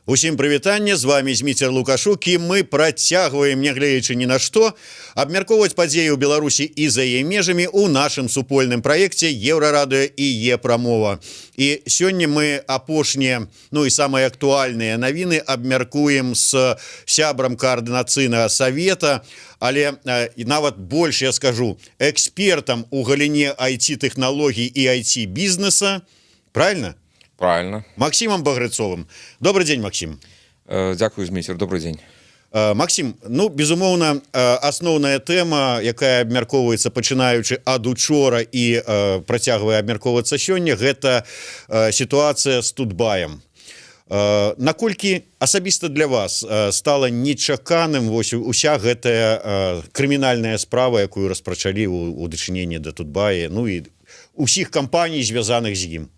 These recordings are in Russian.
Усім прывітанне, з вами Зміцер Лукашук, і мы працягваем, нягледзячы ні на што, абмяркоўваць падзеі ў Беларусі і за яе межамі ў нашым супольным праекце Еўрарадыё і Е-прамова. І сёння мы апошнія, ну і самыя актуальныя навіны абмяркуем з сябрам каардынацыйнага савета, але нават больш я скажу, экспертам у галіне IT-тэхналогій і IT-бізнеса, правильно? Правильно. Максимом Багрыцовым. Добрый день, Максим. Дякую, Зміцер. Добрый день. Максим, ну, безумоўна, асноўная тэма, якая абмяркоўваецца пачынаючы ад учора і працягвае абмяркоўвацца сёння, гэта сітуацыя з Тутбаем. Наколькі асабіста для вас стала нечаканым вось уся гэтая крымінальная справа, якую распачалі ў дачыненні да Тутбая, ну і усіх кампаній, звязаных з ім?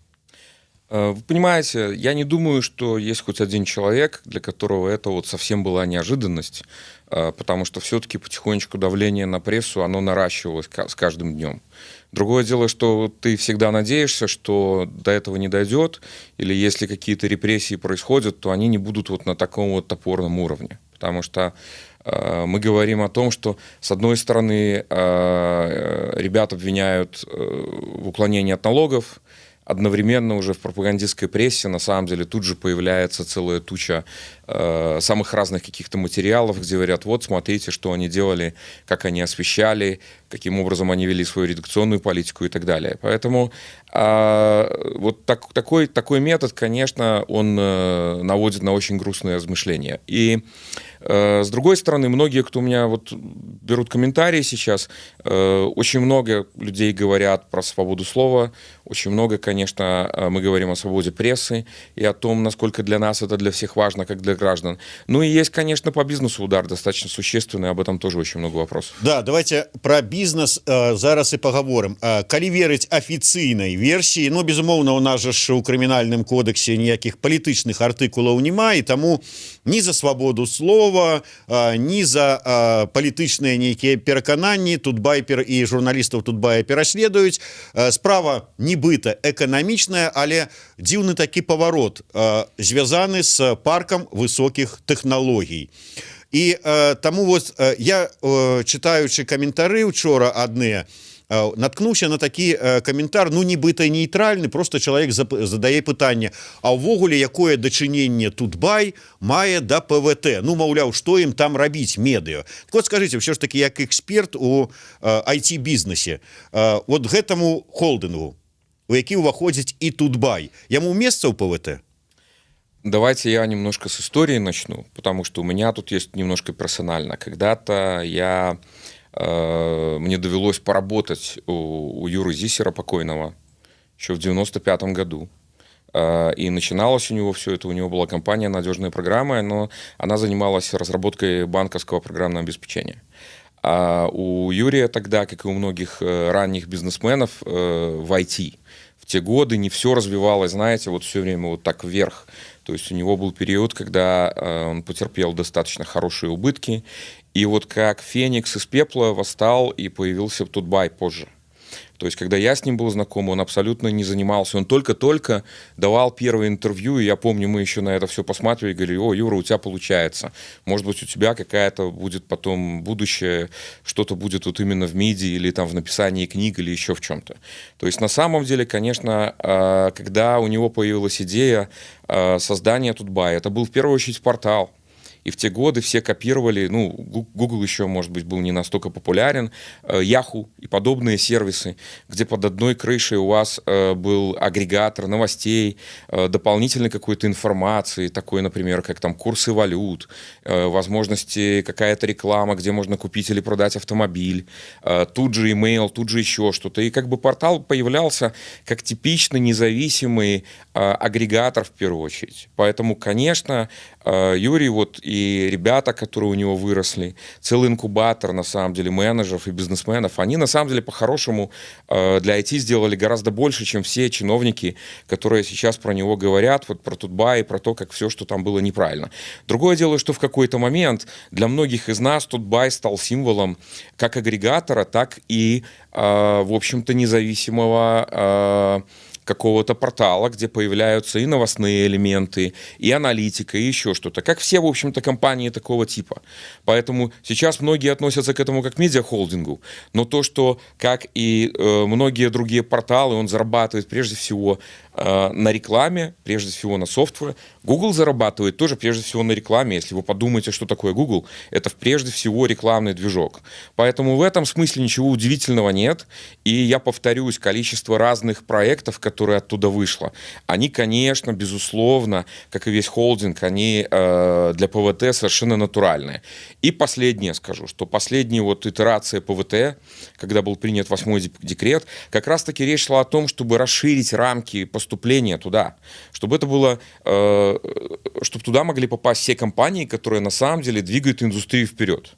Вы понимаете, я не думаю, что есть хоть один человек, для которого это вот совсем была неожиданность, потому что все-таки потихонечку давление на прессу, оно наращивалось с каждым днем. Другое дело, что ты всегда надеешься, что до этого не дойдет, или если какие-то репрессии происходят, то они не будут вот на таком вот топорном уровне. Потому что мы говорим о том, что, с одной стороны, ребят обвиняют в уклонении от налогов, одновременно уже в пропагандистской прессе на самом деле тут же появляется целая туча самых разных каких-то материалов, где говорят, вот смотрите, что они делали, как они освещали, каким образом они вели свою редакционную политику и так далее. Поэтому вот такой метод, конечно, он наводит на очень грустные размышления. И с другой стороны, многие, кто у меня вот берут комментарии сейчас, очень много людей говорят про свободу слова, очень много, конечно, мы говорим о свободе прессы и о том, насколько для нас это для всех важно, как для граждан. Ну и есть, конечно, по бизнесу удар достаточно существенный, об этом тоже очень много вопросов. Да, давайте про бизнес зараз и поговорим. Калі верыць афіцыйнай версіі, ну, безумоўна, у нас же у крымінальным кодексе ніякіх палітычных артыкулаў няма, і таму ні за свободу слова, ні за палітычныя нейкія перакананні Тутбайпер і журналістаў Тутбая пераследуюць. Справа нібыта эканамічная, але дзіўны такі паварот, звязаны з паркам высокіх тэхналогій. І таму вот я, чытаючы каментары учора адныя, наткнуўся на такі каментар, ну, нібыта нейтральны, просто чалавек задае пытанне, а ўвогуле якое дачыненне Тутбай мае да ПВТ? Ну, маўляў, што ім там рабіць медыа? Так вот, скажыце, ўсё ж такі, як эксперт у IT-бізнесе, вот гэтаму холдынгу, у які ўваходзіць і Тутбай, яму месца ў ПВТ? Давайте я немножко с истории начну, потому что у меня тут есть немножко персонально. Когда-то мне довелось поработать у Юры Зисера покойного еще в 95-м году. И начиналось у него все это, у него была компания «Надежные программы», но она занималась разработкой банковского программного обеспечения. А у Юрия тогда, как и у многих ранних бизнесменов в IT, в те годы не все развивалось, знаете, вот все время вот так вверх. То есть у него был период, когда он потерпел достаточно хорошие убытки, и вот как феникс из пепла восстал и появился Тутбай позже. То есть, когда я с ним был знаком, он абсолютно не занимался, он только-только давал первое интервью, и я помню, мы еще на это все посматривали и говорили, о, Юра, у тебя получается, может быть, у тебя какая-то будет потом будущее, что-то будет вот именно в медиа или там в написании книг или еще в чем-то. То есть, на самом деле, конечно, когда у него появилась идея создания Тутбая, это был в первую очередь портал. и в те годы все копировали, ну, Google еще, может быть, был не настолько популярен, Yahoo и подобные сервисы, где под одной крышей у вас был агрегатор новостей, дополнительной какой-то информации, такой, например, как там курсы валют, возможности, какая-то реклама, где можно купить или продать автомобиль, тут же email, тут же еще что-то. И как бы портал появлялся как типично независимый агрегатор в первую очередь. Поэтому, конечно, Юрий вот и ребята, которые у него выросли, целый инкубатор, на самом деле, менеджеров и бизнесменов, они, на самом деле, по-хорошему для IT сделали гораздо больше, чем все чиновники, которые сейчас про него говорят, вот про Тутбай и про то, как все, что там было неправильно. Другое дело, что в какой-то момент для многих из нас Тутбай стал символом как агрегатора, так и, в общем-то, независимого какого-то портала, где появляются и новостные элементы, и аналитика, и еще что-то. Как все, в общем-то, компании такого типа. Поэтому сейчас многие относятся к этому как к медиахолдингу. Но то, что, как и многие другие порталы, он зарабатывает прежде всего на рекламе, прежде всего на софтвере. Google зарабатывает тоже прежде всего на рекламе. Если вы подумаете, что такое Google, это прежде всего рекламный движок. Поэтому в этом смысле ничего удивительного нет. И я повторюсь, количество разных проектов, которые оттуда вышло, они, конечно, безусловно, как и весь холдинг, они для ПВТ совершенно натуральные. И последнее скажу, что последняя вот итерация ПВТ, когда был принят 8-й декрет, как раз-таки речь шла о том, чтобы расширить рамки поступления туда, чтобы это было, чтобы туда могли попасть все компании, которые на самом деле двигают индустрию вперед.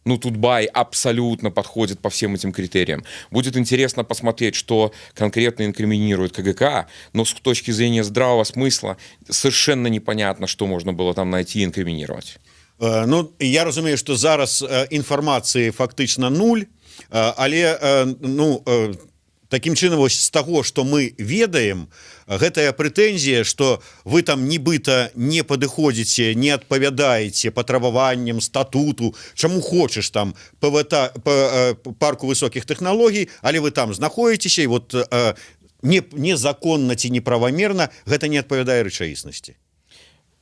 Ну, Тутбай абсолютно подходит по всем этим критериям. Будет интересно посмотреть, что конкретно инкриминирует КГК, но с точки зрения здравого смысла совершенно непонятно, что можно было там найти и инкриминировать. Ну, я разумею, што зараз інфармацыі фактычна нуль, але ну, такім чынам вось з таго, што мы ведаем, гэтая прэтэнзія, што вы там нібыта не падыходзіце, не адпавядаеце патрабаванням статуту, чаму хочаш там парку высокіх тэхналогій, але вы там знаходзіцеся, і вот незаконна ці неправамерна гэта не адпавядае рэчаіснасці.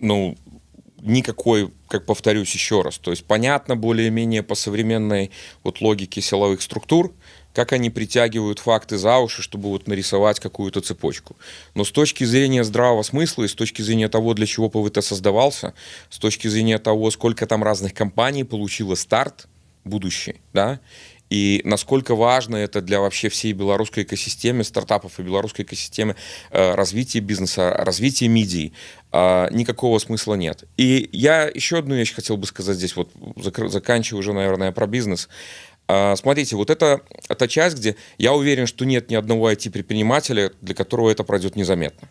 Ну, никакой, как повторюсь еще раз, то есть понятно более-менее по современной вот логике силовых структур, как они притягивают факты за уши, чтобы вот нарисовать какую-то цепочку. Но с точки зрения здравого смысла и с точки зрения того, для чего ПВТ создавался, с точки зрения того, сколько там разных компаний получило старт будущий, да, и насколько важно это для вообще всей белорусской экосистемы стартапов и белорусской экосистемы развития бизнеса, развития медиа, никакого смысла нет. И я еще одну вещь хотел бы сказать здесь, вот заканчиваю уже, наверное, про бизнес. Смотрите, вот это та часть, где я уверен, что нет ни одного IT-предпринимателя, для которого это пройдет незаметно.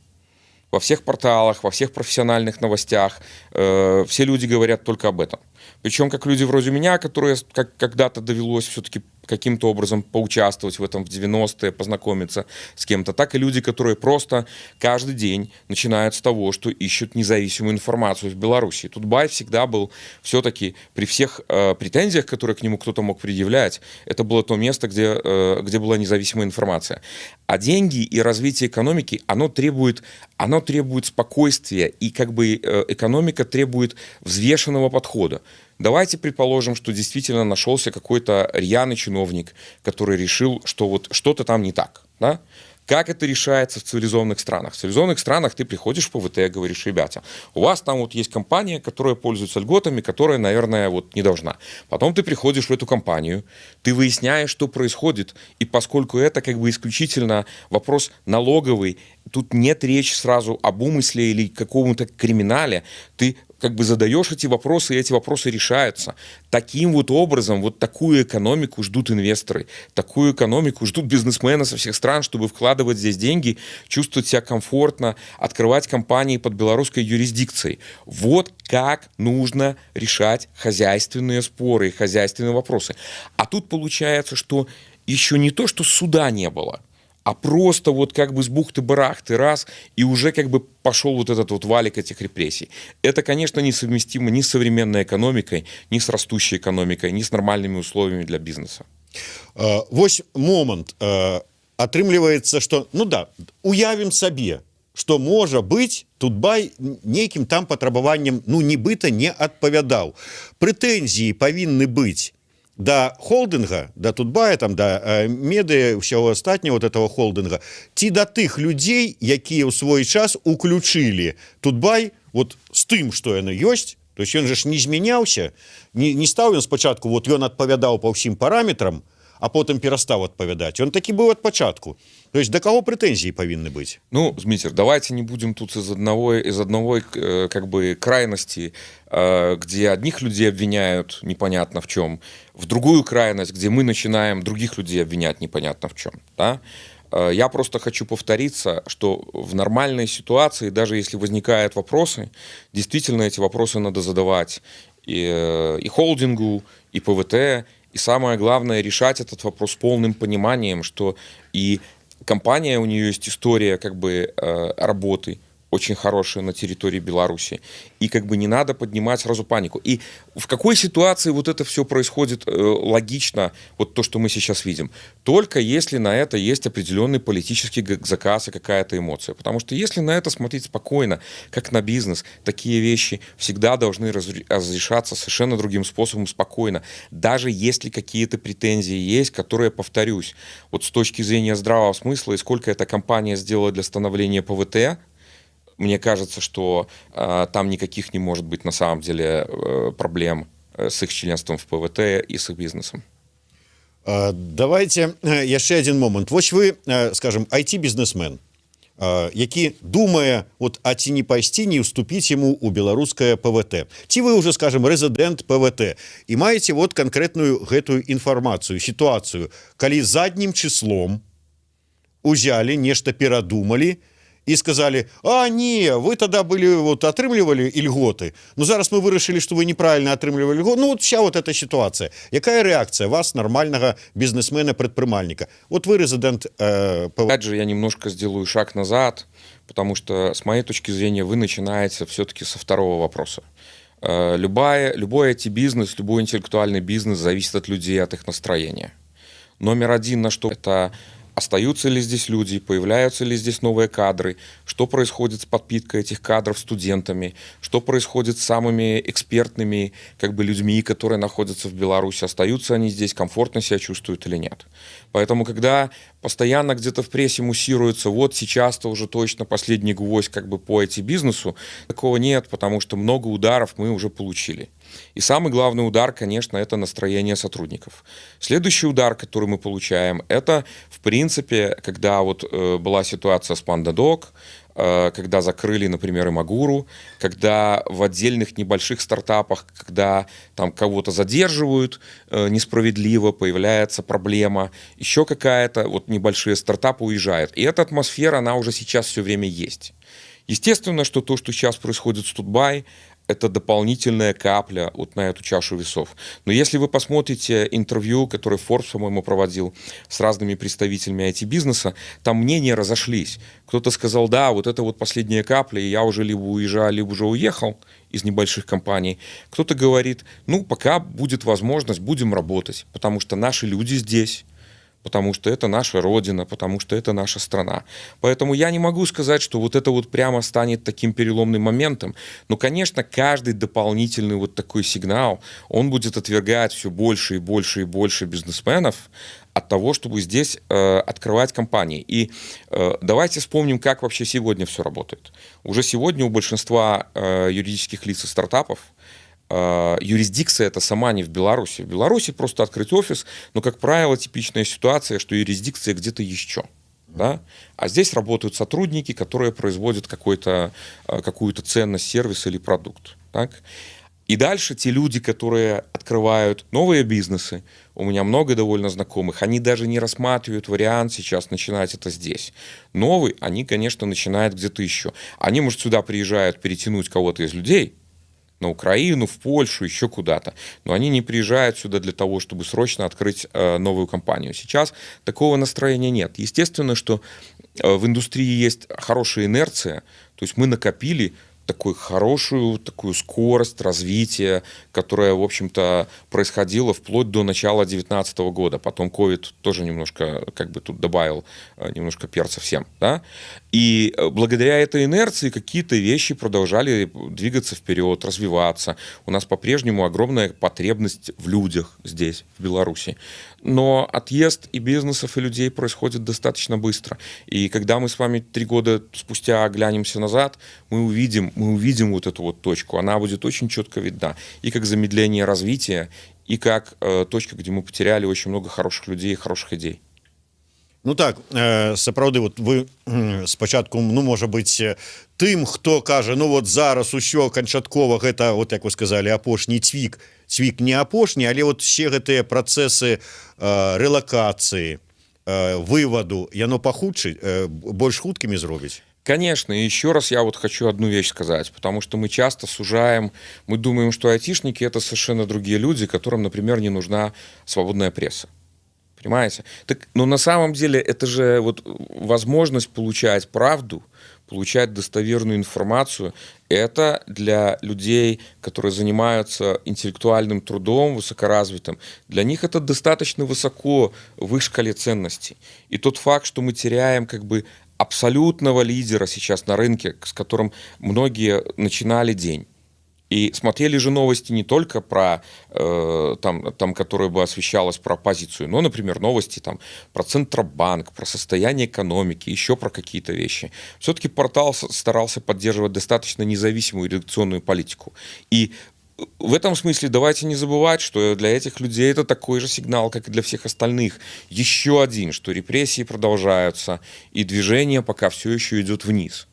Во всех порталах, во всех профессиональных новостях все люди говорят только об этом. Причем как люди вроде меня, которые когда-то довелось все-таки каким-то образом поучаствовать в этом в 90-е, познакомиться с кем-то, так и люди, которые просто каждый день начинают с того, что ищут независимую информацию в Беларуси. Тутбай всегда был все-таки при всех претензиях, которые к нему кто-то мог предъявлять, это было то место, где была независимая информация. А деньги и развитие экономики, оно требует спокойствия, и как бы экономика требует взвешенного подхода. Давайте предположим, что действительно нашелся какой-то рьяный чиновник, который решил, что вот что-то там не так. Да? Как это решается в цивилизованных странах? В цивилизованных странах ты приходишь в ПВТ, говоришь: ребята, у вас там вот есть компания, которая пользуется льготами, которая, наверное, вот не должна. Потом ты приходишь в эту компанию, ты выясняешь, что происходит, и поскольку это как бы исключительно вопрос налоговый, тут нет речи сразу об умысле или каком-то криминале, ты как бы задаешь эти вопросы, и эти вопросы решаются. Таким вот образом, вот такую экономику ждут инвесторы, такую экономику ждут бизнесмены со всех стран, чтобы вкладывать здесь деньги, чувствовать себя комфортно, открывать компании под белорусской юрисдикцией. Вот как нужно решать хозяйственные споры, хозяйственные вопросы. А тут получается, что еще не то, что суда не было, а просто вот как бы с бухты-барахты раз, и уже как бы пошел вот этот вот валик этих репрессий. Это, конечно, несовместимо ни с современной экономикой, ни с растущей экономикой, ни с нормальными условиями для бизнеса. Вось момент. Атрымліваецца, што, ну да, уявім сабе, што можа быць Тутбай нейкім там патрабаванням нібыта не адпавядаў. Прэтэнзіі павінны быць да холдинга, да Тутбая, там, да меды, ўсяго астатняго вот этого холдинга, ці да тых людзей, якія ў свой час уключылі Тутбай вот з тым, што яно ёсць. То есть ён же ж не змяняўся, не стаў ён спачатку, вот ён адпавядаў па ўсім параметрам, а потым перастаў адпавядаць. Ён такі быў ад пачатку. То есть до кого претензии повинны быть? Ну, Дмитрий, давайте не будем тут из одной как бы крайности, где одних людей обвиняют непонятно в чем, в другую крайность, где мы начинаем других людей обвинять непонятно в чем. Да? Я просто хочу повториться, что в нормальной ситуации, даже если возникают вопросы, действительно эти вопросы надо задавать и холдингу, и ПВТ, и самое главное, решать этот вопрос с полным пониманием, что и компания, у нее есть история как бы работы очень хорошая на территории Беларуси, и как бы не надо поднимать сразу панику. И в какой ситуации вот это все происходит логично, вот то, что мы сейчас видим? Только если на это есть определенный политический заказ и какая-то эмоция. Потому что если на это смотреть спокойно, как на бизнес, такие вещи всегда должны разрешаться совершенно другим способом, спокойно. Даже если какие-то претензии есть, которые, повторюсь, вот с точки зрения здравого смысла и сколько эта компания сделала для становления ПВТ, мне кажется, что там никаких не может быть на самом деле проблем с их членством в ПВТ и с их бизнесом. Давайте яшчэ один момент. Вось вы, скажем, IT-бізнесмен, які думае, вот, а ці не пайсці, не уступіць ему у беларускае ПВТ. Ці вы уже, скажем, рэзідэнт ПВТ і маеце вот конкретную гэтую інфармацыю, сітуацыю, калі заднім числом узялі, нешта перадумалі, и сказали, а не, вы тогда были, вот, атрымлівали льготы, но зараз мы вырашили, что вы неправильно атрымлівали льготы. Ну вот вся вот эта ситуация. Якая реакция вас, нормального бизнесмена-предпринимальника? Вот вы резидент... Опять же, я немножко сделаю шаг назад, потому что, с моей точки зрения, вы начинаете все-таки со второго вопроса. Любой IT-бизнес, любой интеллектуальный бизнес зависит от людей, от их настроения. Номер один, на что это... Остаются ли здесь люди, появляются ли здесь новые кадры, что происходит с подпиткой этих кадров студентами, что происходит с самыми экспертными как бы, людьми, которые находятся в Беларуси, остаются они здесь, комфортно себя чувствуют или нет. Поэтому, когда постоянно где-то в прессе муссируется, вот сейчас-то уже точно последний гвоздь как бы, по IT-бизнесу, такого нет, потому что много ударов мы уже получили. И самый главный удар, конечно, это настроение сотрудников. Следующий удар, который мы получаем, это, в принципе, когда вот была ситуация с PandaDoc, когда закрыли, например, Имагуру, когда в отдельных небольших стартапах, когда там кого-то задерживают несправедливо, появляется проблема, еще какая-то, вот небольшие стартапы уезжают. И эта атмосфера, она уже сейчас все время есть. Естественно, что то, что сейчас происходит с Тутбай, это дополнительная капля вот на эту чашу весов. Но если вы посмотрите интервью, которое Forbes, по-моему, проводил с разными представителями IT-бизнеса, там мнения разошлись. Кто-то сказал, да, вот это вот последняя капля, и я уже либо уезжал, либо уже уехал из небольших компаний. Кто-то говорит, ну, пока будет возможность, будем работать, потому что наши люди здесь, потому что это наша родина, потому что это наша страна. Поэтому я не могу сказать, что вот это вот прямо станет таким переломным моментом. Но, конечно, каждый дополнительный вот такой сигнал, он будет отвергать все больше и больше и больше бизнесменов от того, чтобы здесь открывать компании. И давайте вспомним, как вообще сегодня все работает. Уже сегодня у большинства юридических лиц и стартапов юрисдикция это сама не в Беларуси. В Беларуси просто открыть офис, но, как правило, типичная ситуация, что юрисдикция где-то еще. Да? А здесь работают сотрудники, которые производят какую-то ценность, сервис или продукт. Так? И дальше те люди, которые открывают новые бизнесы, у меня много довольно знакомых, они даже не рассматривают вариант сейчас начинать это здесь. Новый, они, конечно, начинают где-то еще. Они, может, сюда приезжают перетянуть кого-то из людей, на Украину, в Польшу, еще куда-то. Но они не приезжают сюда для того, чтобы срочно открыть новую компанию. Сейчас такого настроения нет. Естественно, что в индустрии есть хорошая инерция, то есть мы накопили такую хорошую, такую скорость развития, которая, в общем-то, происходила вплоть до начала 2019 года. Потом ковид тоже немножко, как бы тут добавил немножко перца всем, да? И благодаря этой инерции какие-то вещи продолжали двигаться вперед, развиваться. У нас по-прежнему огромная потребность в людях здесь, в Беларуси. Но отъезд и бизнесов, и людей происходит достаточно быстро. И когда мы с вами 3 года спустя оглянемся назад, мы увидим вот эту вот точку. Она будет очень четко видна. И как замедление развития, и как точка, где мы потеряли очень много хороших людей и хороших идей. Ну так, сапраўды, вот вы спачатку, ну, можа быць, тым, хто кажа, ну, вот зараз усё канчаткова, гэта, вот як вы сказали, апошні цвік не апошні, але вот все гэтыя працэсы рэлакацыі, вываду, яно пахутчыць, больш хуткімі зробіць? Конечно, и еще раз я вот хочу одну вещь сказать, потому что мы часто сужаем, мы думаем, что айтишники — это совершенно другие люди, которым, например, не нужна свободная пресса. Понимаете? Так, но на самом деле это же вот возможность получать правду, получать достоверную информацию. Это для людей, которые занимаются интеллектуальным трудом, высокоразвитым. Для них это достаточно высоко в их шкале ценностей. И тот факт, что мы теряем как бы абсолютного лидера сейчас на рынке, с которым многие начинали день. И смотрели же новости не только про, там, которая бы освещалась про оппозицию, но, например, новости там, про Центробанк, про состояние экономики, еще про какие-то вещи. Все-таки портал старался поддерживать достаточно независимую редакционную политику. И в этом смысле давайте не забывать, что для этих людей это такой же сигнал, как и для всех остальных. Еще один, что репрессии продолжаются, и движение пока все еще идет вниз.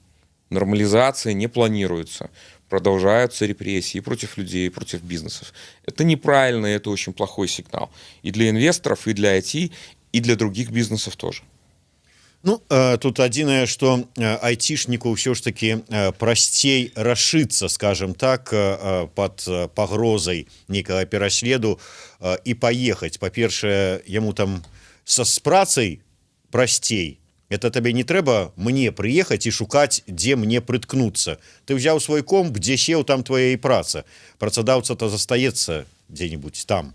Нормализация не планируется. Продолжаются репрессии против людей, против бизнесов. Это неправильно, это очень плохой сигнал. И для инвесторов, и для IT, и для других бизнесов тоже. Ну, тут адзінае, што айцішніку ўсё ж такі прасцей рашыцца, скажем так, пад пагрозай нейкага пераследу і паехаць. Па-першае, яму там з працай прасцей. Это табе не трэба мне прыехаць і шукаць, дзе мне прыткнуцца. Ты ўзяў свой комп, дзе сеў, там твоя і праца. Працадаўца-то застаецца дзе-нибудь там.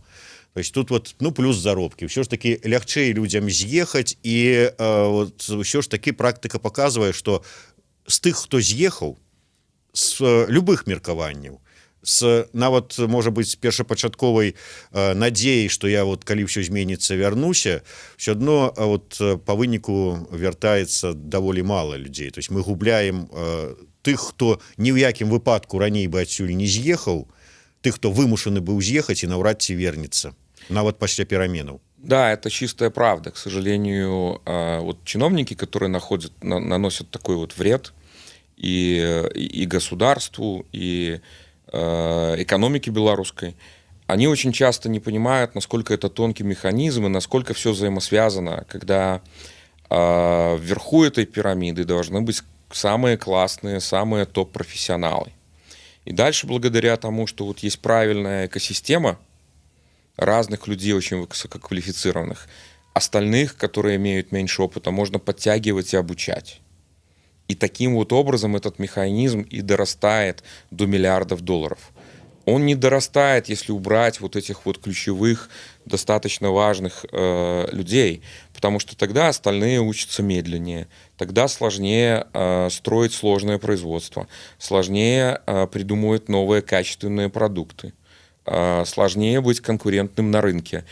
То есть тут вот, ну, плюс заробкі. Ўсё ж таки лягчэй людзям з'ехаць, і вот, ўсё ж таки практыка паказвае, што з тых, хто з'ехаў, з любых меркаванняў, з нават, можа быць, першапачатковай надзеяй, што я вот, калі ўсё зменіцца, вярнуся, ўсё адно вот, па выніку вяртаецца даволі мала людзей. То есть мы губляем тых, хто ні ў якім выпадку раней бы адсюль не з'ехаў, тых, хто вымушаны быў з'ехаць і наўрад ці вернецца, нават пасля пераменаў. Да, это чистая правда. К сожалению, вот чиновники, которые наносят такой вот вред и государству, и экономике белорусской, они очень часто не понимают, насколько это тонкий механизм и насколько все взаимосвязано, когда вверху этой пирамиды должны быть самые классные, самые топ-профессионалы. И дальше, благодаря тому, что вот есть правильная экосистема разных людей, очень высококвалифицированных, остальных, которые имеют меньше опыта, можно подтягивать и обучать. И таким вот образом этот механизм и дорастает до миллиардов долларов. Он не дорастает, если убрать вот этих вот ключевых, достаточно важных людей, потому что тогда остальные учатся медленнее, тогда сложнее строить сложное производство, сложнее придумывать новые качественные продукты, сложнее быть конкурентным на рынке.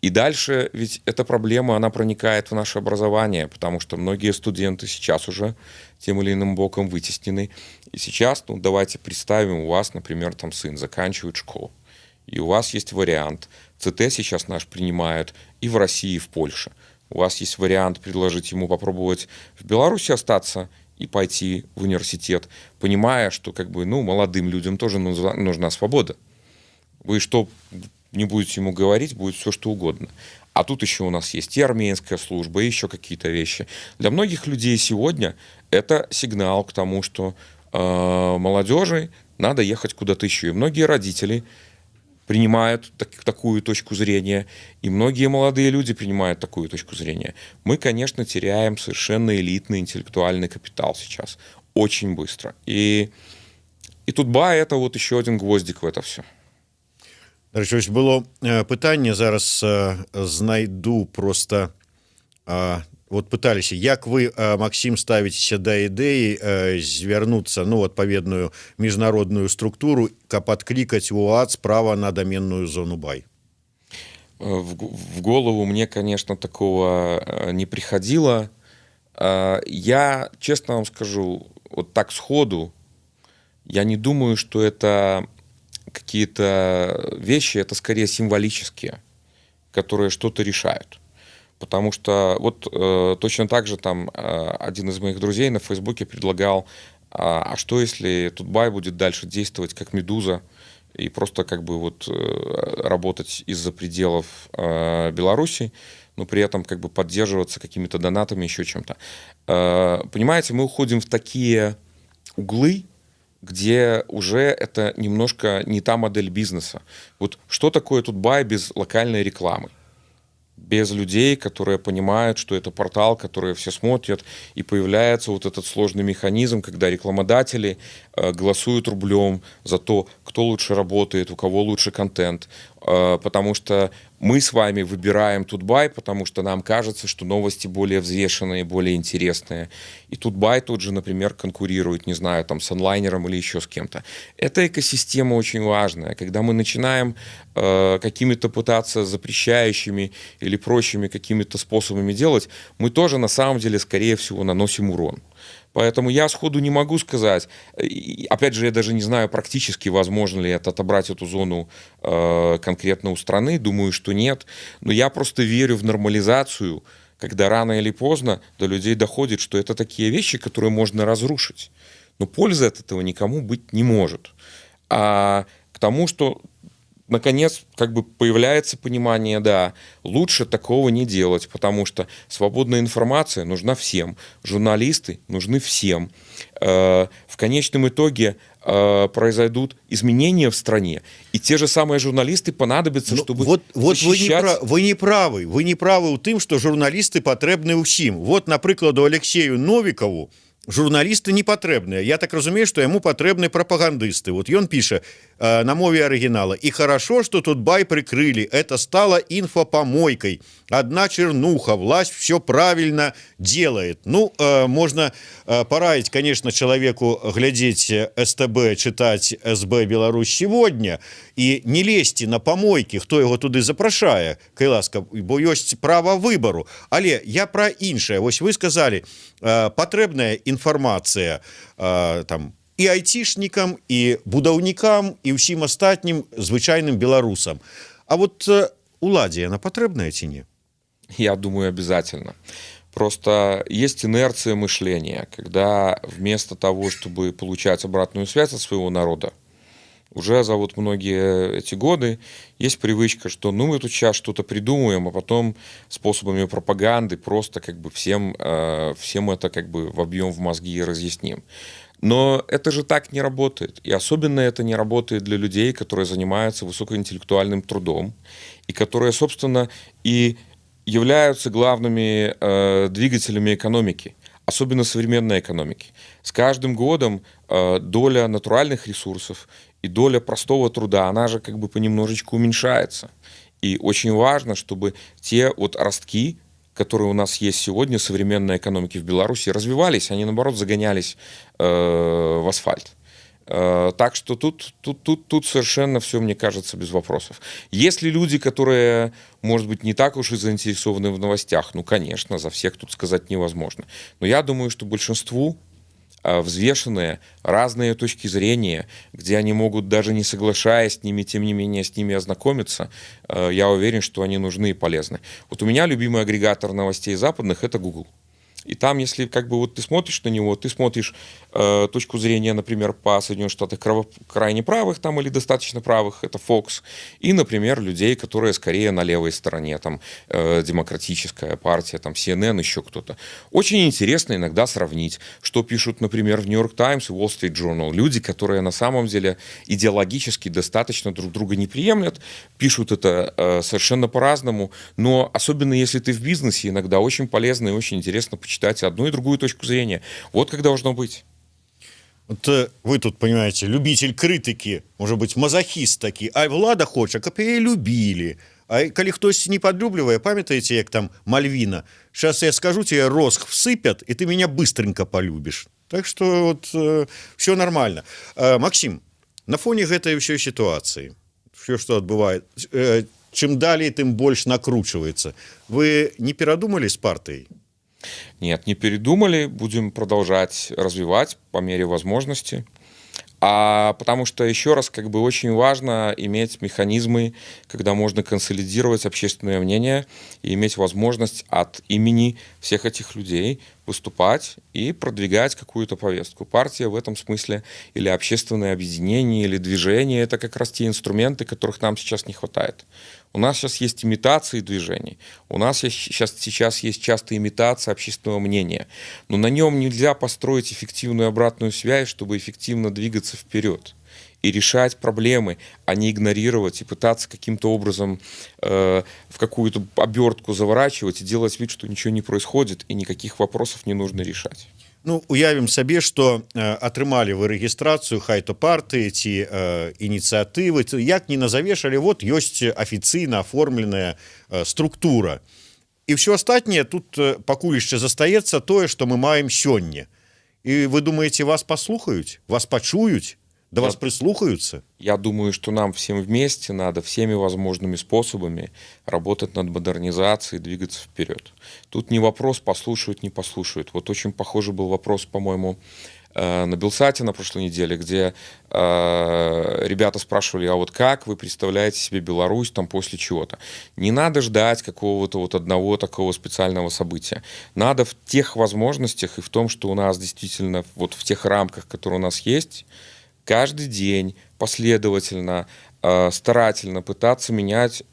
И дальше ведь эта проблема, она проникает в наше образование, потому что многие студенты сейчас уже тем или иным боком вытеснены. И сейчас, ну, давайте представим, у вас, например, там сын заканчивает школу, и у вас есть вариант. ЦТ сейчас наш принимают и в России, и в Польше. У вас есть вариант предложить ему попробовать в Беларуси остаться и пойти в университет, понимая, что как бы, ну, молодым людям тоже нужна свобода. Вы что не будете ему говорить, будет все что угодно. А тут еще у нас есть и армейская служба, и еще какие-то вещи. Для многих людей сегодня это сигнал к тому, что молодежи надо ехать куда-то еще. И многие родители принимают такую точку зрения, и многие молодые люди принимают такую точку зрения. Мы, конечно, теряем совершенно элитный интеллектуальный капитал сейчас. Очень быстро. И И Тутбай — это вот еще один гвоздик в это все. Дарэчы, ось было пытанне, зараз знайду просто вот пыталіся, як вы, Максім, ставіцеся да ідэі звярнуцца, ну, адпаведную міжнародную структуру, каб адклікаць у УАЦ права на доменную зону бай? В голову мне, конечно, такого не приходило. Я, честно вам скажу, вот так сходу, я не думаю, что это какие-то вещи, это скорее символические, которые что-то решают. Потому что вот точно так же там один из моих друзей на Фейсбуке предлагал, а что если Тутбай будет дальше действовать как Медуза и просто как бы вот работать из-за пределов Беларуси, но при этом как бы поддерживаться какими-то донатами, еще чем-то. Понимаете, мы уходим в такие углы, где уже это немножко не та модель бизнеса. Вот что такое Тутбай без локальной рекламы? Без людей, которые понимают, что это портал, который все смотрят, и появляется вот этот сложный механизм, когда рекламодатели голосуют рублем за то, кто лучше работает, у кого лучше контент, потому что мы с вами выбираем Тутбай, потому что нам кажется, что новости более взвешенные, более интересные. И Тутбай тот же, например, конкурирует, не знаю, там, с онлайнером или еще с кем-то. Эта экосистема очень важная. Когда мы начинаем какими-то пытаться запрещающими или прочими какими-то способами делать, мы тоже на самом деле, скорее всего, наносим урон. Поэтому я сходу не могу сказать, опять же, я даже не знаю практически, возможно ли это отобрать эту зону конкретно у страны, думаю, что нет, но я просто верю в нормализацию, когда рано или поздно до людей доходит, что это такие вещи, которые можно разрушить, но пользы от этого никому быть не может. А к тому, что наконец, как бы появляется понимание, да, лучше такого не делать, потому что свободная информация нужна всем, журналисты нужны всем. В конечном итоге произойдут изменения в стране, и те же самые журналисты понадобятся, чтобы защищать... Вы не правы ў тым, што журналісты патрэбны ўсім. Вот, напрыклад, Алексею Новикову журналісты не патрэбныя. Я так разумею, што яму патрэбны прапагандысты. Вот ён піша на мове оригинала: «И хорошо, что Тутбай прикрыли. Это стало инфопомойкой. Одна чернуха. Власть все правильно делает». Ну, можно пораить, конечно, человеку глядеть СТБ, читать СБ «Беларусь сегодня» и не лезьте на помойки, хто его туды запрашае, кай ласка, бо ёсць права выбору. Але я про іншае. Вось вы сказали, патрэбная інфармацыя там і айцішнікам, і будаўнікам, і ўсім астатнім звычайным беларусам. А вот уладзе яна патрэбная ці не? Я думаю, обязательно. Просто есть инерция мышления, когда вместо того, чтобы получать обратную связь от своего народа, уже за вот многие эти годы есть привычка, что ну мы тут сейчас что-то придумаем, а потом способами пропаганды просто как бы всем это как бы вобьем в мозги и разъясним. Но это же так не работает. И особенно это не работает для людей, которые занимаются высокоинтеллектуальным трудом, и которые, собственно, и являются главными двигателями экономики, особенно современной экономики. С каждым годом доля натуральных ресурсов и доля простого труда, она же как бы понемножечку уменьшается. И очень важно, чтобы те вот ростки, которые у нас есть сегодня, современной экономики в Беларуси, развивались, они, наоборот, загонялись в асфальт. Так что тут совершенно все, мне кажется, без вопросов. Есть ли люди, которые, может быть, не так уж и заинтересованы в новостях? Ну, конечно, за всех тут сказать невозможно. Но я думаю, что большинству взвешенные, разные точки зрения, где они могут, даже не соглашаясь с ними, тем не менее с ними ознакомиться, я уверен, что они нужны и полезны. Вот у меня любимый агрегатор новостей западных — это Google. И там, если как бы вот ты смотришь на него, ты смотришь точку зрения, например, по Соединенных Штатах крайне правых там или достаточно правых, это Fox, и, например, людей, которые скорее на левой стороне, там Демократическая партия, там CNN, еще кто-то. Очень интересно иногда сравнить, что пишут, например, в New York Times и Wall Street Journal. Люди, которые на самом деле идеологически достаточно друг друга не приемлят, пишут это совершенно по-разному, но особенно если ты в бизнесе, иногда очень полезно и очень интересно почитать одну и другую точку зрения. Вот как должно быть. Вот вы тут, понимаете, любитель критики, может быть, мазохіст такі, а влада хоча, каб яе любілі. А калі хтось не подлюблівае, памятаеце, як там Мальвина, сейчас я скажу тебе, росх всыпят, и ты меня быстренько полюбишь. Так что вот все нормально. Максим, на фоне гэтай ўсёй ситуации, все, что отбывает, чым далей, тым больш накручивается. Вы не перадумали с партией? Нет, не передумали, будем продолжать развивать по мере возможности. Потому что, еще раз, как бы очень важно иметь механизмы, когда можно консолидировать общественное мнение и иметь возможность от имени всех этих людей выступать и продвигать какую-то повестку. Партия в этом смысле или общественное объединение, или движение — это как раз те инструменты, которых нам сейчас не хватает. У нас сейчас есть имитации движений, у нас сейчас есть часто имитация общественного мнения, но на нем нельзя построить эффективную обратную связь, чтобы эффективно двигаться вперед и решать проблемы, а не игнорировать и пытаться каким-то образом в какую-то обертку заворачивать и делать вид, что ничего не происходит и никаких вопросов не нужно решать. Ну, уявім сабе, што атрымалі вы рэгістрацыю хай то партыі ці ініцыятывы, як не назавеш, але вот ёсць афіцыйна аформленая структура. І ўсё астатняе тут пакуль яшчэ застаецца тое, што мы маем сёння. І вы думаеце, вас паслухаюць, вас пачуюць, да вас прислухаются? Я думаю, что нам всем вместе надо всеми возможными способами работать над модернизацией, двигаться вперед. Тут не вопрос, послушают, не послушают. Вот очень похожий был вопрос, по-моему, на Белсате на прошлой неделе, где ребята спрашивали, а вот как вы представляете себе Беларусь там после чего-то? Не надо ждать какого-то вот одного такого специального события. Надо в тех возможностях и в том, что у нас действительно вот в тех рамках, которые у нас есть, каждый день последовательно, старательно пытаться менять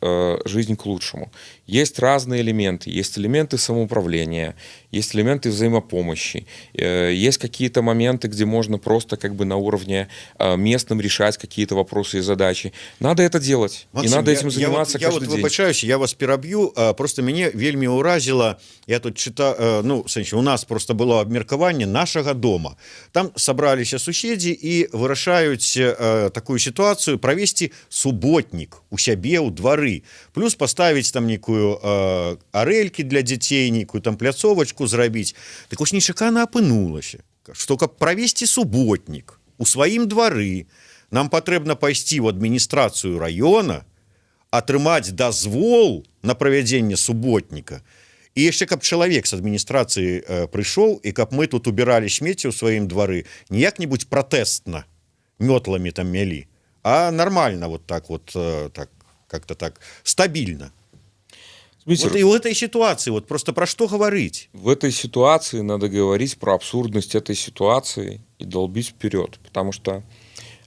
жизнь к лучшему. Есть разные элементы. Есть элементы самоуправления, есть элементы взаимопомощи, есть какие-то моменты, где можно просто как бы на уровне местном решать какие-то вопросы и задачи. Надо это делать. Максим, и надо этим заниматься каждый день. Я вибачаюся, я вас пераб'ю. Просто мяне вельмі ўразіла, я тут читаю, ну, сэнсе, у нас просто было абмеркаванне нашага дома. Там сабраліся суседзі і вырашаюць такую сітуацыю правесці суботнік у сябе ў двары. Плюс паставіць там некую арэлькі для дзяцей, некую там пляцовачку зрабіць. Так вось нечакана апынулася, што каб правесці суботнік у сваім двары, нам патрэбна пайсці ў адміністрацыю раёна, атрымаць дазвол на правядзенне суботніка. І яшчэ каб чалавек з адміністрацыі прыйшоў, і каб мы тут убіралі смецце ў сваім двары не як-небудзь пратэстна, мётламі там мялі, а нормально вот так вот, так, как-то так, стабильно. Смотрите, вот и в этой ситуации, вот просто про что говорить? В этой ситуации надо говорить про абсурдность этой ситуации и долбить вперед. Потому что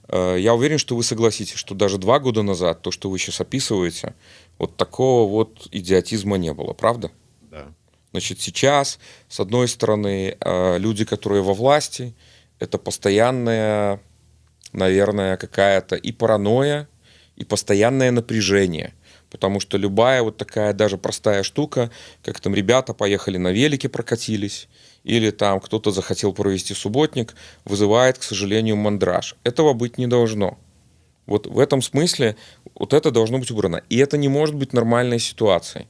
я уверен, что вы согласитесь, что даже 2 года назад то, что вы сейчас описываете, вот такого вот идиотизма не было, правда? Да. Значит, сейчас, с одной стороны, люди, которые во власти, это постоянная, наверное, какая-то и паранойя, и постоянное напряжение. Потому что любая вот такая даже простая штука, как там ребята поехали на велике, прокатились, или там кто-то захотел провести субботник, вызывает, к сожалению, мандраж. Этого быть не должно. Вот в этом смысле вот это должно быть убрано. И это не может быть нормальной ситуацией.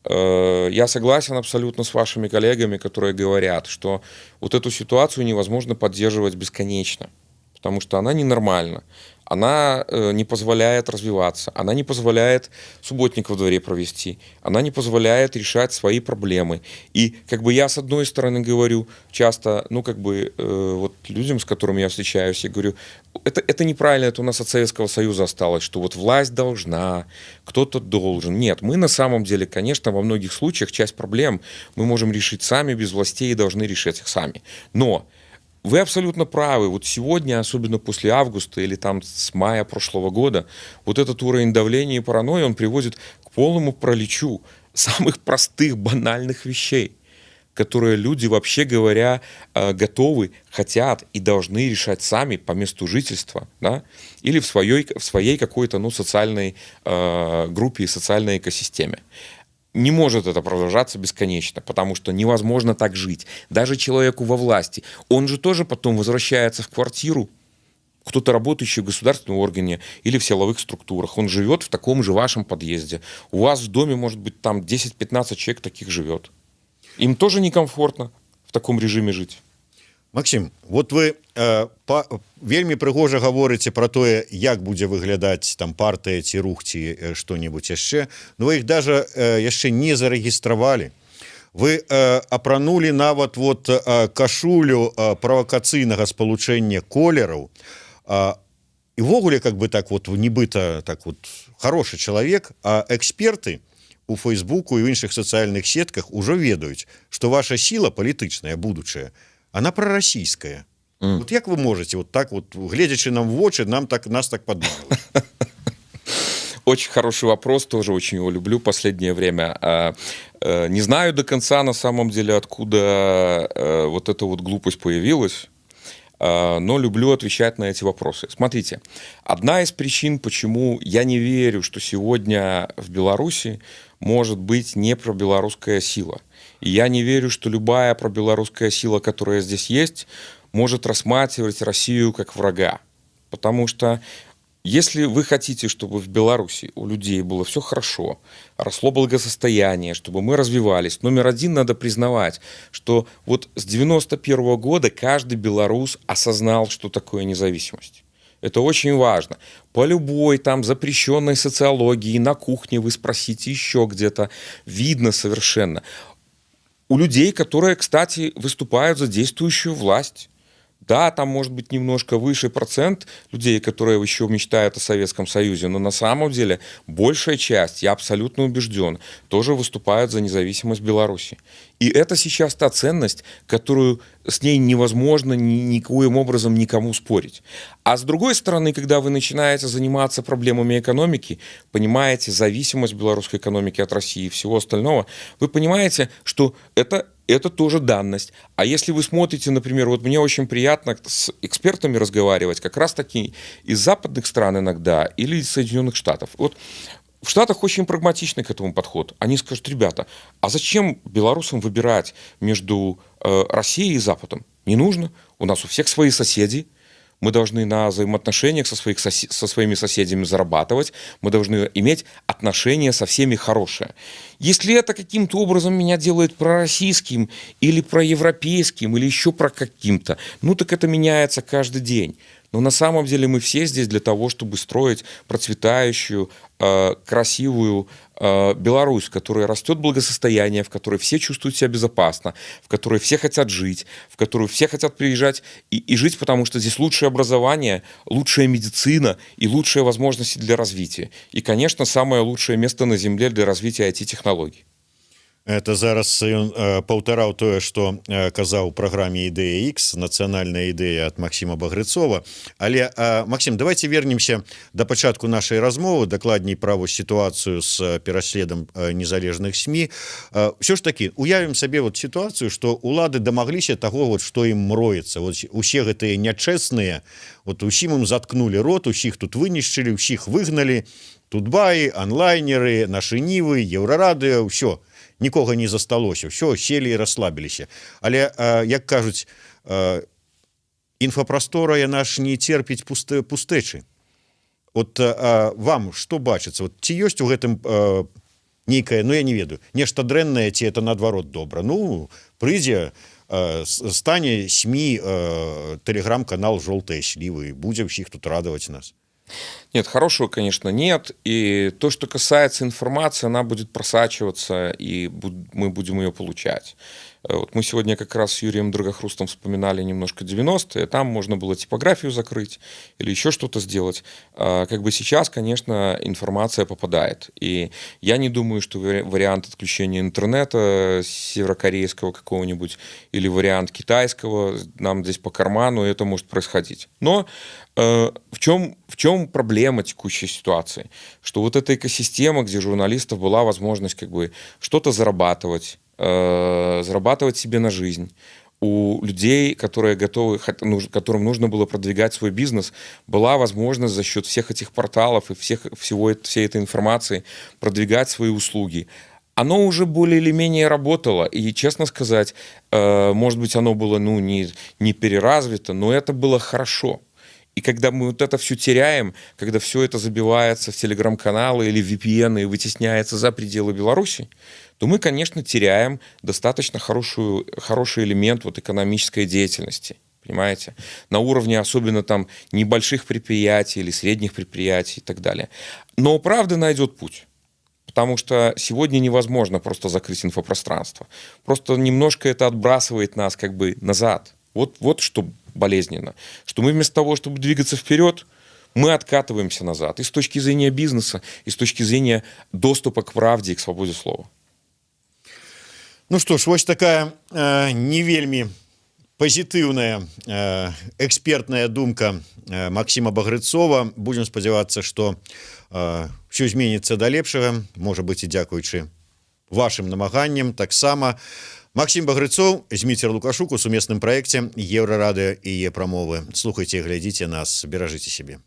Я согласен абсолютно с вашими коллегами, которые говорят, что вот эту ситуацию невозможно поддерживать бесконечно, потому что она ненормальна. Она не позволяет развиваться, она не позволяет субботник во дворе провести, она не позволяет решать свои проблемы. И как бы я с одной стороны говорю часто, ну как бы вот людям, с которыми я встречаюсь, я говорю, это неправильно, это у нас от Советского Союза осталось, что вот власть должна, кто-то должен. Нет, мы на самом деле, конечно, во многих случаях часть проблем мы можем решить сами без властей и должны решать их сами. Но вы абсолютно правы. Вот сегодня, особенно после августа или там с мая прошлого года, вот этот уровень давления и паранойи, он приводит к полному параличу самых простых, банальных вещей, которые люди, вообще говоря, готовы, хотят и должны решать сами по месту жительства, да? Или в своей какой-то социальной группе и социальной экосистеме. не может это продолжаться бесконечно, потому что невозможно так жить. Даже человеку во власти. Он же тоже потом возвращается в квартиру, кто-то работающий в государственном органе или в силовых структурах. Он живет в таком же вашем подъезде. У вас в доме, может быть, там 10-15 человек таких живет. Им тоже некомфортно в таком режиме жить. Максим, вот вы вельмі прыгожа гаворыце про тое, як будзе выглядаць там партыя ці рух ці што-небудзь яшчэ, но вы іх даже яшчэ не зарэгістравалі. Вы апранулі нават вот кашулю правакацыйнага спалучэння колераў. І ввогуле как бы так вот нібыта так вот хороший чалавек, а эксперты у Фейсбуку і ў іншых сацыяльных сетках ужо ведаюць, што ваша сіла палітычная будучая, она прорасійская. Вот як вы можете вот так вот, глядячи нам в вочы, нас так подманивать? Очень хороший вопрос, тоже очень его люблю последнее время. Не знаю до конца, на самом деле, откуда вот эта вот глупость появилась, но люблю отвечать на эти вопросы. Смотрите, одна из причин, почему я не верю, что сегодня в Беларуси может быть не пробелорусская сила. И я не верю, что любая пробелорусская сила, которая здесь есть, может рассматривать Россию как врага. Потому что если вы хотите, чтобы в Беларуси у людей было все хорошо, росло благосостояние, чтобы мы развивались, номер один, надо признавать, что вот с 91 года каждый белорус осознал, что такое независимость. Это очень важно. По любой там запрещенной социологии, на кухне вы спросите, еще где-то, видно совершенно. У людей, которые, кстати, выступают за действующую власть. Да, там может быть немножко выше процент людей, которые еще мечтают о Советском Союзе, но на самом деле большая часть, я абсолютно убежден, тоже выступают за независимость Беларуси. И это сейчас та ценность, которую с ней невозможно никоим образом никому спорить. А с другой стороны, когда вы начинаете заниматься проблемами экономики, понимаете зависимость белорусской экономики от России и всего остального, вы понимаете, что это тоже данность. А если вы смотрите, например, вот мне очень приятно с экспертами разговаривать, как раз-таки из западных стран иногда или из Соединенных Штатов. Вот в Штатах очень прагматичный к этому подход. Они скажут: ребята, а зачем белорусам выбирать между Россией и Западом? Не нужно. У нас у всех свои соседи. Мы должны на взаимоотношениях со своими соседями зарабатывать. Мы должны иметь отношения со всеми хорошие. Если это каким-то образом меня делает пророссийским или проевропейским, или еще про каким-то, ну так это меняется каждый день. Но на самом деле мы все здесь для того, чтобы строить процветающую, красивую Беларусь, в которой растет благосостояние, в которой все чувствуют себя безопасно, в которой все хотят жить, в которую все хотят приезжать и жить, потому что здесь лучшее образование, лучшая медицина и лучшие возможности для развития. И, конечно, самое лучшее место на Земле для развития IT-технологий. Это зараз ён паўтараў тое, што казаў у праграме «Ідэя X», нацыянальная ідэя ад Максима Багрыцова. Але, Максим, давайте вернемся да пачатку нашай размовы, дакладней пра сітуацыю з пераследам незалежных СМІ. Ўсё ж такі, уявім сабе вот сітуацыю, што улады дамагліся таго, вот, што ім мроецца. Вот, усе гэтыя нячэсныя, вот, усім ім заткнулі рот, усіх тут вынішчылі, усіх выгналі, тутбаі, онлайнеры, нашы нівы, еўрарадыё, ўсё. Нікога не засталося, ўсё, селі і расслабіліся. Але, як кажуць, інфапрастора яна ж не церпіць пустэчы. От вам што бачыцца? Вот, ці ёсць у гэтым нейкае, ну я не ведаю, нешта дрэннае, ці это наадварот добра? Ну, прыйдзе, стане СМІ, тэлеграм-канал «Жолтыя слівы», будзе ўсіх тут радаваць нас. Нет, хорошего, конечно, нет. И то, что касается информации, она будет просачиваться, и мы будем ее получать. Вот мы сегодня как раз с Юрием Драгохрустом вспоминали немножко 90-е. Там можно было типографию закрыть или еще что-то сделать. Как бы сейчас, конечно, информация попадает. И я не думаю, что вариант отключения интернета северокорейского какого-нибудь или вариант китайского нам здесь по карману, это может происходить. Но в чем проблема текущей ситуации? Что вот эта экосистема, где у журналистов была возможность как бы что-то зарабатывать себе на жизнь, у людей, которые готовы, которым нужно было продвигать свой бизнес, была возможность за счет всех этих порталов и всей этой информации продвигать свои услуги. оно уже более или менее работало. И, честно сказать, может быть, оно было не переразвито, но это было хорошо. И когда мы вот это все теряем, когда все это забивается в телеграм-каналы или в VPN и вытесняется за пределы Беларуси, то мы, конечно, теряем достаточно хороший элемент вот экономической деятельности. Понимаете? На уровне особенно там небольших предприятий или средних предприятий и так далее. Но правда найдет путь. Потому что сегодня невозможно просто закрыть инфопространство. Просто немножко это отбрасывает нас как бы назад. Вот что болезненно. Что мы вместо того, чтобы двигаться вперед, мы откатываемся назад. И с точки зрения бизнеса, и с точки зрения доступа к правде и к свободе слова. Ну что ж, вот такая не вельмі пазітыўная экспертная думка Максима Багрыцова. Будем спадзявацца, што все зменіцца да лепшага, можа быць і дзякуючы вашим намаганням. Таксама Максим Багрыцов, Зміцер Лукашук у сумесным праекце Еўрарадыё і Е-прамовы. Слухайте, глядзіце нас, беражыце сябе.